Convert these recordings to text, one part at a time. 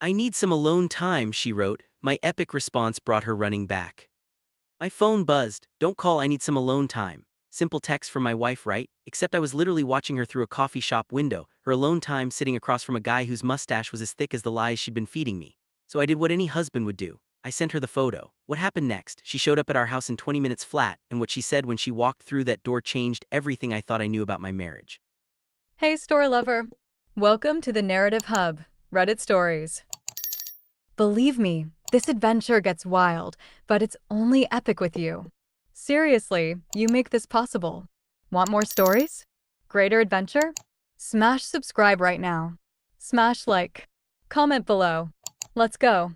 I need some alone time, she wrote. My epic response brought her running back. My phone buzzed. Don't call, I need some alone time. Simple text from my wife, right? Except I was literally watching her through a coffee shop window, her alone time sitting across from a guy whose mustache was as thick as the lies she'd been feeding me. So I did what any husband would do. I sent her the photo. What happened next? She showed up at our house in 20 minutes flat, and what she said when she walked through that door changed everything I thought I knew about my marriage. Hey, story lover. Welcome to the Narrative Hub, Reddit Stories. Believe me, this adventure gets wild, but it's only epic with you. Seriously, you make this possible. Want more stories? Greater adventure? Smash subscribe right now. Smash like. Comment below. Let's go.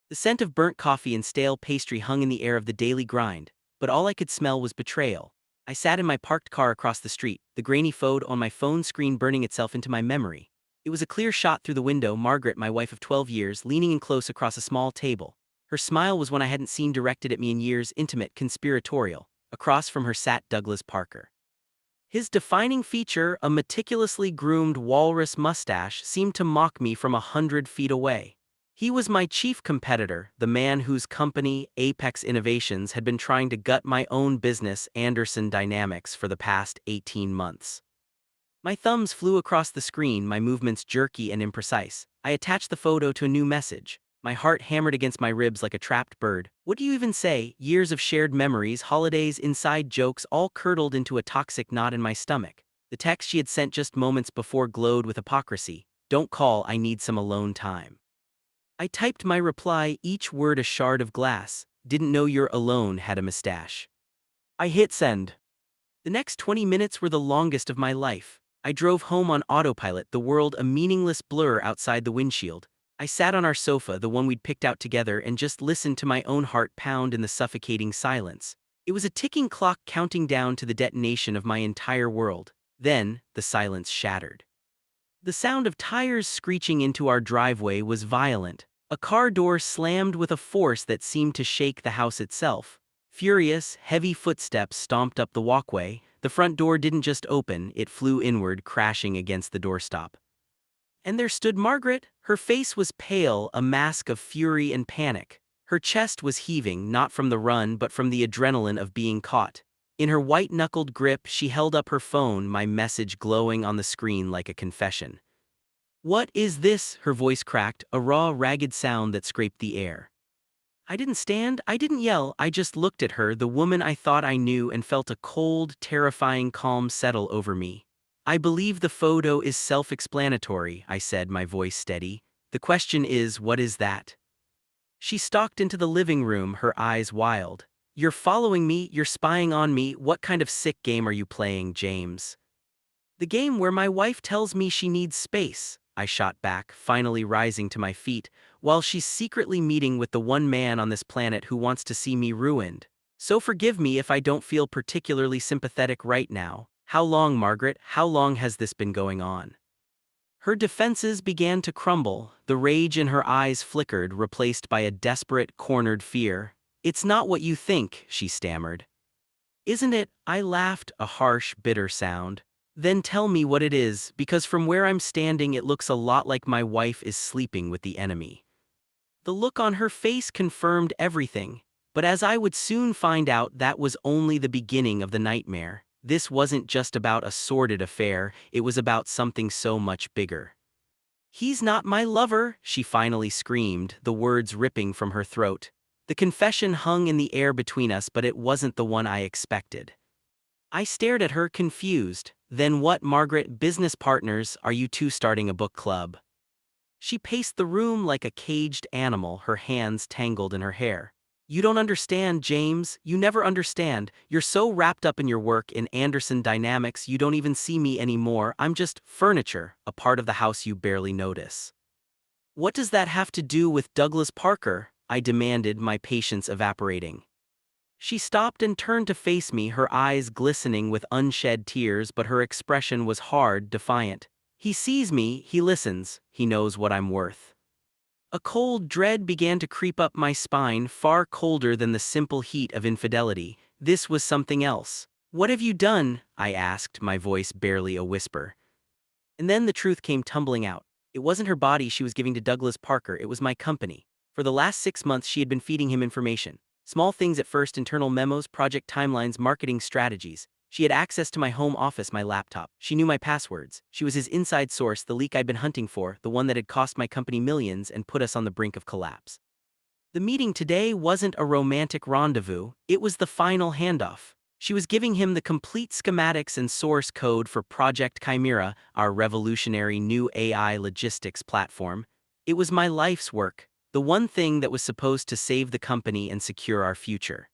The scent of burnt coffee and stale pastry hung in the air of the daily grind, but all I could smell was betrayal. I sat in my parked car across the street, the grainy photo on my phone screen burning itself into my memory. It was a clear shot through the window, Margaret, my wife of 12 years, leaning in close across a small table. Her smile was one I hadn't seen directed at me in years, intimate, conspiratorial. Across from her sat Douglas Parker. His defining feature, a meticulously groomed walrus mustache, seemed to mock me from 100 feet away. He was my chief competitor, the man whose company, Apex Innovations, had been trying to gut my own business, Anderson Dynamics, for the past 18 months. My thumbs flew across the screen, my movements jerky and imprecise. I attached the photo to a new message. My heart hammered against my ribs like a trapped bird. What do you even say? Years of shared memories, holidays, inside jokes, all curdled into a toxic knot in my stomach. The text she had sent just moments before glowed with hypocrisy. Don't call, I need some alone time. I typed my reply, each word a shard of glass. Didn't know you're alone had a mustache. I hit send. The next 20 minutes were the longest of my life. I drove home on autopilot, the world a meaningless blur outside the windshield. I sat on our sofa, the one we'd picked out together, and just listened to my own heart pound in the suffocating silence. It was a ticking clock counting down to the detonation of my entire world. Then, the silence shattered. The sound of tires screeching into our driveway was violent. A car door slammed with a force that seemed to shake the house itself. Furious, heavy footsteps stomped up the walkway. The front door didn't just open, it flew inward, crashing against the doorstop. And there stood Margaret. Her face was pale, a mask of fury and panic. Her chest was heaving, not from the run but from the adrenaline of being caught. In her white-knuckled grip, she held up her phone, my message glowing on the screen like a confession. "What is this?" Her voice cracked, a raw, ragged sound that scraped the air. I didn't stand, I didn't yell, I just looked at her, the woman I thought I knew, and felt a cold, terrifying calm settle over me. "I believe the photo is self-explanatory," I said, my voice steady. "The question is, what is that?" She stalked into the living room, her eyes wild. "You're following me, you're spying on me, what kind of sick game are you playing, James?" "The game where my wife tells me she needs space," I shot back, finally rising to my feet, "while she's secretly meeting with the one man on this planet who wants to see me ruined. So forgive me if I don't feel particularly sympathetic right now. How long, Margaret? How long has this been going on?" Her defenses began to crumble, the rage in her eyes flickered, replaced by a desperate, cornered fear. "It's not what you think," she stammered. "Isn't it?" I laughed, a harsh, bitter sound. "Then tell me what it is, because from where I'm standing it looks a lot like my wife is sleeping with the enemy." The look on her face confirmed everything, but as I would soon find out, that was only the beginning of the nightmare. This wasn't just about a sordid affair, it was about something so much bigger. "He's not my lover," she finally screamed, the words ripping from her throat. The confession hung in the air between us, but it wasn't the one I expected. I stared at her, confused. "Then what, Margaret? Business partners? Are you two starting a book club?" She paced the room like a caged animal, her hands tangled in her hair. "You don't understand, James. You never understand. You're so wrapped up in your work in Anderson Dynamics you don't even see me anymore. I'm just furniture, a part of the house you barely notice." "What does that have to do with Douglas Parker?" I demanded, my patience evaporating. She stopped and turned to face me, her eyes glistening with unshed tears, but her expression was hard, defiant. "He sees me, he listens, he knows what I'm worth." A cold dread began to creep up my spine, far colder than the simple heat of infidelity. This was something else. "What have you done?" I asked, my voice barely a whisper. And then the truth came tumbling out. It wasn't her body she was giving to Douglas Parker, it was my company. For the last 6 months, she had been feeding him information. Small things at first: internal memos, project timelines, marketing strategies. She had access to my home office, my laptop. She knew my passwords. She was his inside source, the leak I'd been hunting for, the one that had cost my company millions and put us on the brink of collapse. The meeting today wasn't a romantic rendezvous, it was the final handoff. She was giving him the complete schematics and source code for Project Chimera, our revolutionary new AI logistics platform. It was my life's work, the one thing that was supposed to save the company and secure our future.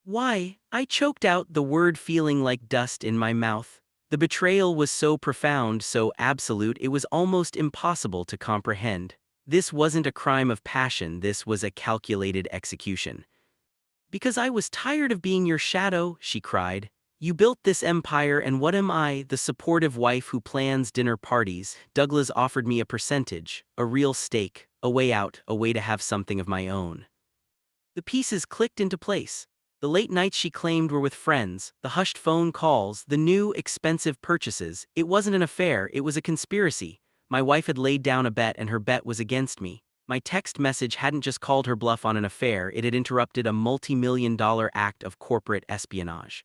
Why? I choked out the word, feeling like dust in my mouth. The betrayal was so profound, so absolute, it was almost impossible to comprehend. This wasn't a crime of passion, this was a calculated execution. Because I was tired of being your shadow, she cried. You built this empire, and what am I, the supportive wife who plans dinner parties? Douglas offered me a percentage, a real stake, a way out, a way to have something of my own. The pieces clicked into place. The late nights she claimed were with friends, the hushed phone calls, the new, expensive purchases. It wasn't an affair, it was a conspiracy. My wife had laid down a bet, and her bet was against me. My text message hadn't just called her bluff on an affair, it had interrupted a multi-million-dollar act of corporate espionage.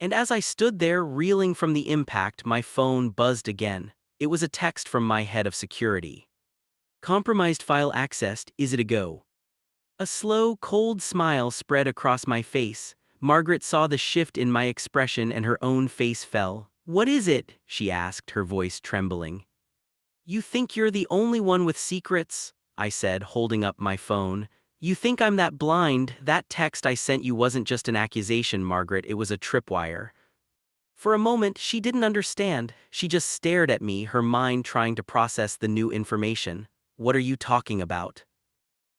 And as I stood there, reeling from the impact, my phone buzzed again. It was a text from my head of security. Compromised file accessed, is it a go? A slow, cold smile spread across my face. Margaret saw the shift in my expression and her own face fell. What is it? She asked, her voice trembling. You think you're the only one with secrets? I said, holding up my phone. You think I'm that blind? That text I sent you wasn't just an accusation, Margaret, it was a tripwire. For a moment, she didn't understand. She just stared at me, her mind trying to process the new information. What are you talking about?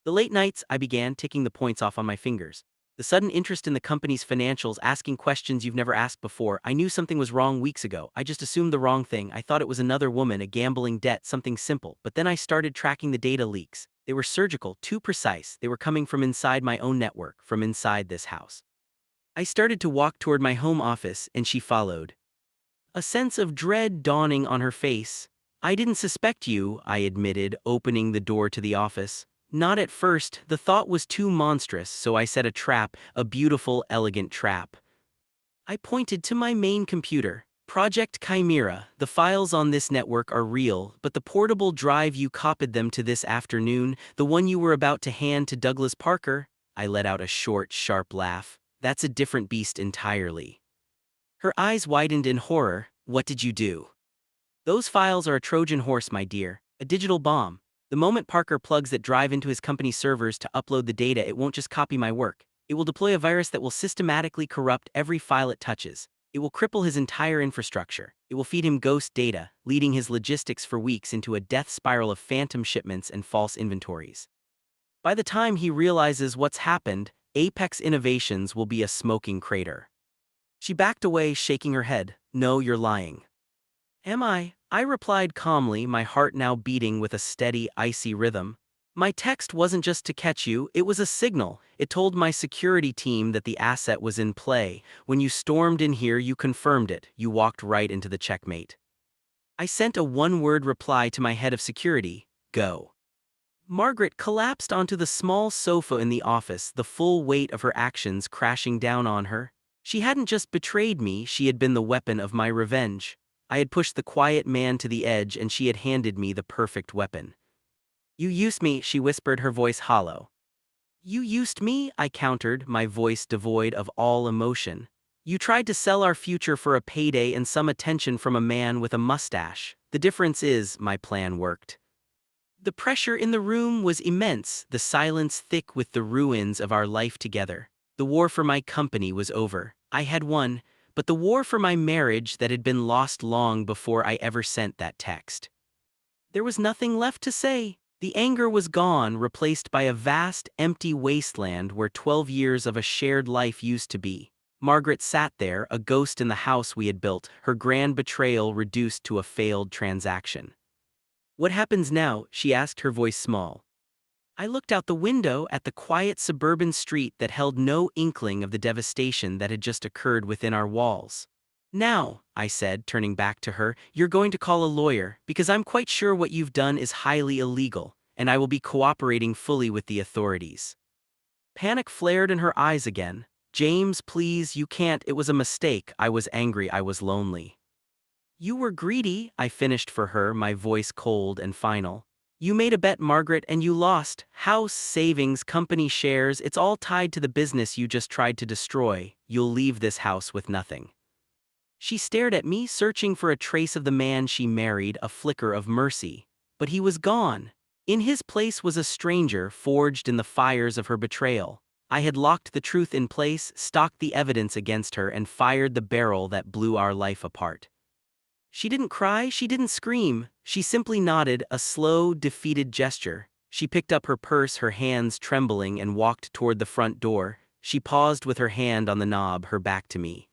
The late nights, I began, ticking the points off on my fingers. The sudden interest in the company's financials, asking questions you've never asked before. I knew something was wrong weeks ago. I just assumed the wrong thing. I thought it was another woman, a gambling debt, something simple. But then I started tracking the data leaks. They were surgical, too precise. They were coming from inside my own network, from inside this house. I started to walk toward my home office, and she followed. A sense of dread dawning on her face. I didn't suspect you, I admitted, opening the door to the office. Not at first, the thought was too monstrous, so I set a trap, a beautiful, elegant trap. I pointed to my main computer. Project Chimera, the files on this network are real, but the portable drive you copied them to this afternoon, the one you were about to hand to Douglas Parker, I let out a short, sharp laugh. That's a different beast entirely. Her eyes widened in horror. What did you do? Those files are a Trojan horse, my dear, a digital bomb. The moment Parker plugs that drive into his company's servers to upload the data, it won't just copy my work. It will deploy a virus that will systematically corrupt every file it touches. It will cripple his entire infrastructure. It will feed him ghost data, leading his logistics for weeks into a death spiral of phantom shipments and false inventories. By the time he realizes what's happened, Apex Innovations will be a smoking crater. She backed away, shaking her head. No, you're lying. Am I? I replied calmly, my heart now beating with a steady, icy rhythm. My text wasn't just to catch you, it was a signal. It told my security team that the asset was in play. When you stormed in here, you confirmed it. You walked right into the checkmate. I sent a one-word reply to my head of security. Go. Margaret collapsed onto the small sofa in the office, the full weight of her actions crashing down on her. She hadn't just betrayed me, she had been the weapon of my revenge. I had pushed the quiet man to the edge, and she had handed me the perfect weapon. You used me, she whispered, her voice hollow. You used me, I countered, my voice devoid of all emotion. You tried to sell our future for a payday and some attention from a man with a mustache. The difference is, my plan worked. The pressure in the room was immense, the silence thick with the ruins of our life together. The war for my company was over. I had won. But the war for my marriage that had been lost long before I ever sent that text. There was nothing left to say. The anger was gone, replaced by a vast, empty wasteland where 12 years of a shared life used to be. Margaret sat there, a ghost in the house we had built, her grand betrayal reduced to a failed transaction. What happens now? She asked, her voice small. I looked out the window at the quiet suburban street that held no inkling of the devastation that had just occurred within our walls. Now, I said, turning back to her, you're going to call a lawyer, because I'm quite sure what you've done is highly illegal, and I will be cooperating fully with the authorities. Panic flared in her eyes again. James, please, you can't, it was a mistake. I was angry, I was lonely. You were greedy, I finished for her, my voice cold and final. You made a bet, Margaret, and you lost. House, savings, company shares, it's all tied to the business you just tried to destroy. You'll leave this house with nothing. She stared at me, searching for a trace of the man she married, a flicker of mercy. But he was gone. In his place was a stranger forged in the fires of her betrayal. I had locked the truth in place, stocked the evidence against her, and fired the barrel that blew our life apart. She didn't cry, she didn't scream. She simply nodded, a slow, defeated gesture. She picked up her purse, her hands trembling, and walked toward the front door. She paused with her hand on the knob, her back to me.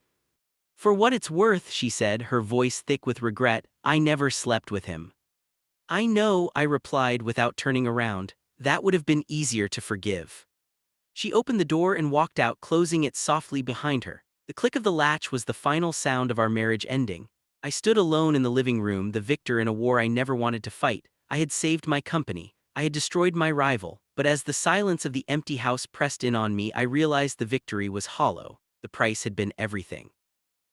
For what it's worth, she said, her voice thick with regret, I never slept with him. I know, I replied without turning around. That would have been easier to forgive. She opened the door and walked out, closing it softly behind her. The click of the latch was the final sound of our marriage ending. I stood alone in the living room, the victor in a war I never wanted to fight. I had saved my company. I had destroyed my rival. But as the silence of the empty house pressed in on me, I realized the victory was hollow. The price had been everything.